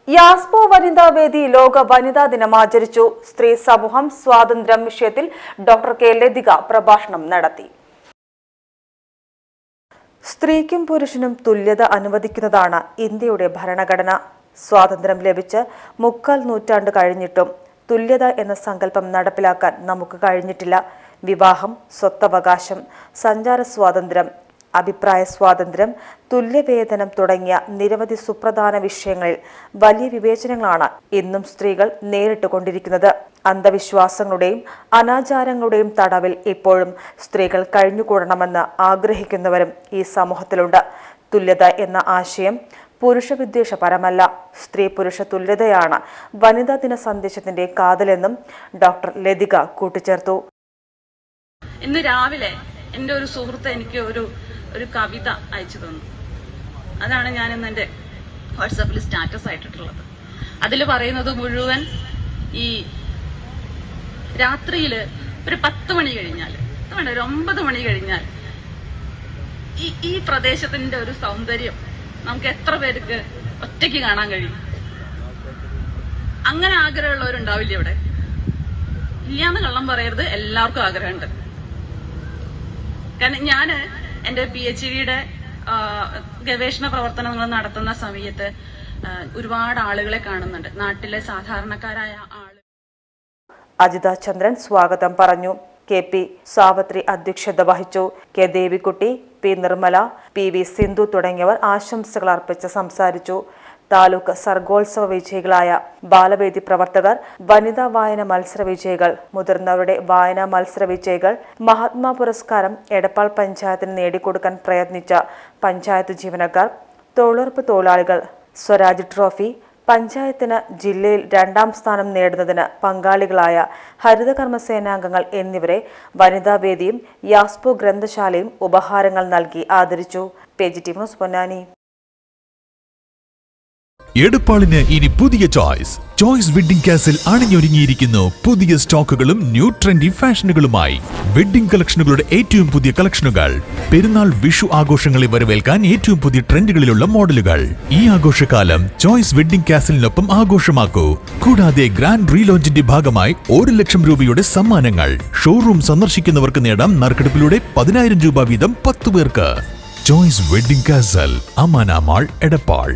യാസ്പോ വനിതാ വേദി ലോക വനിതാ ദിനം ആചരിച്ചു. സ്ത്രീ സമൂഹം സ്വാതന്ത്ര്യം വിഷയത്തിൽ ഡോക്ടർ കെ ലതിക പ്രഭാഷണം നടത്തി. സ്ത്രീക്കും പുരുഷനും തുല്യത അനുവദിക്കുന്നതാണ് ഇന്ത്യയുടെ ഭരണഘടന. സ്വാതന്ത്ര്യം ലഭിച്ച് 3/4 നൂറ്റാണ്ട് കഴിഞ്ഞിട്ടും തുല്യത എന്ന സങ്കല്പം നടപ്പിലാക്കാൻ നമുക്ക് കഴിഞ്ഞിട്ടില്ല. വിവാഹം, സ്വത്തവകാശം, സഞ്ചാര സ്വാതന്ത്ര്യം, അഭിപ്രായ സ്വാതന്ത്ര്യം, തുല്യവേതനം തുടങ്ങിയ നിരവധി സുപ്രധാന വിഷയങ്ങളിൽ വലിയ വിവേചനങ്ങളാണ് ഇന്നും സ്ത്രീകൾ നേരിട്ടുകൊണ്ടിരിക്കുന്നത്. അന്ധവിശ്വാസങ്ങളുടെയും അനാചാരങ്ങളുടെയും തടവിൽ ഇപ്പോഴും സ്ത്രീകൾ കഴിഞ്ഞുകൂടണമെന്ന് ആഗ്രഹിക്കുന്നവരും ഈ സമൂഹത്തിലുണ്ട്. തുല്യത എന്ന ആശയം പുരുഷവിദ്വേഷപരമല്ല. സ്ത്രീ പുരുഷ തുല്യതയാണ് വനിതാ ദിന സന്ദേശത്തിന്റെ കാതലെന്നും ഡോക്ടർ ലതിക കൂട്ടിച്ചേർത്തു. ഇന്ന് രാവിലെ എൻ്റെ ഒരു സുഹൃത്ത് എനിക്ക് ഒരു കവിത അയച്ചു തന്നു. അതാണ് ഞാൻ ഇന്ന് എൻ്റെ വാട്സാപ്പിൽ സ്റ്റാറ്റസ് ആയിട്ടുള്ളത്. അതിൽ പറയുന്നത് മുഴുവൻ ഈ രാത്രിയിൽ ഒരു 10 മണി കഴിഞ്ഞാൽ, ഒരു 9 മണി കഴിഞ്ഞാൽ ഈ പ്രദേശത്തിന്റെ ഒരു സൗന്ദര്യം നമുക്ക് എത്ര പേർക്ക് ഒറ്റയ്ക്ക് കാണാൻ കഴിയും? അങ്ങനെ ആഗ്രഹമുള്ളവരുണ്ടാവില്ല ഇവിടെ. ഇല്ലാന്ന് കള്ളം പറയരുത്, എല്ലാവർക്കും ആഗ്രഹമുണ്ട്. കാരണം ഞാൻ എന്റെ PhD-യുടെ ഗവേഷണ പ്രവർത്തനങ്ങൾ നടത്തുന്ന സമയത്ത് ഒരുപാട് ആളുകളെ കാണുന്നുണ്ട്, നാട്ടിലെ സാധാരണക്കാരായ ആളുകൾ. അജിത ചന്ദ്രൻ സ്വാഗതം പറഞ്ഞു. KP സാവത്രി അധ്യക്ഷത വഹിച്ചു. K Devikutty, P Nirmala, PV Sindhu തുടങ്ങിയവർ ആശംസകൾ അർപ്പിച്ച് സംസാരിച്ചു. താലൂക്ക് സർഗോത്സവ വിജയികളായ ബാലവേദി പ്രവർത്തകർ, വനിതാ വായന മത്സര വിജയികൾ, മുതിർന്നവരുടെ വായനാ മത്സര വിജയികൾ, മഹാത്മാ പുരസ്കാരം എടപ്പാൾ പഞ്ചായത്തിന് നേടിക്കൊടുക്കാൻ പ്രയത്നിച്ച പഞ്ചായത്ത് ജീവനക്കാർ, തൊഴിലുറപ്പ് തൊഴിലാളികൾ, സ്വരാജ് ട്രോഫി, പഞ്ചായത്തിന് ജില്ലയിൽ 2ാം സ്ഥാനം നേടുന്നതിന് പങ്കാളികളായ ഹരിതകർമ്മസേനാംഗങ്ങൾ എന്നിവരെ വനിതാവേദിയും യാസ്പോ ഗ്രന്ഥശാലയും ഉപഹാരങ്ങൾ നൽകി ആദരിച്ചു. PGTV news Ponnani. എടപ്പാളിന് ഇനി പുതിയ ചോയ്സ് വെഡ്ഡിംഗ് കാസിൽ അണിഞ്ഞൊരുങ്ങിയിരിക്കുന്നു പുതിയ സ്റ്റോക്കുകളും ന്യൂ ട്രെൻഡി ഫാഷനുകളുമായി. വെഡ്ഡിംഗ് കളക്ഷനുകളുടെ ഏറ്റവും പുതിയ കളക്ഷനുകൾ, പെരുന്നാൾ വിഷു ആഘോഷങ്ങളെ വരവേൽക്കാൻ ഏറ്റവും പുതിയ ട്രെൻഡുകളിലുള്ള മോഡലുകൾ. ഈ ആഘോഷകാലം ചോയ്സ് വെഡ്ഡിംഗ് കാസിലിനൊപ്പം ആഘോഷമാക്കൂ. കൂടാതെ ഗ്രാൻഡ് റീലോഞ്ചിന്റെ ഭാഗമായി 1 ലക്ഷം രൂപയുടെ സമ്മാനങ്ങൾ. ഷോറൂം സന്ദർശിക്കുന്നവർക്ക് നേടാം നറുക്കെടുപ്പിലൂടെ 10,000 രൂപ വീതം 10 പേർക്ക്. Choice wedding castle, Amana mall, Edappal.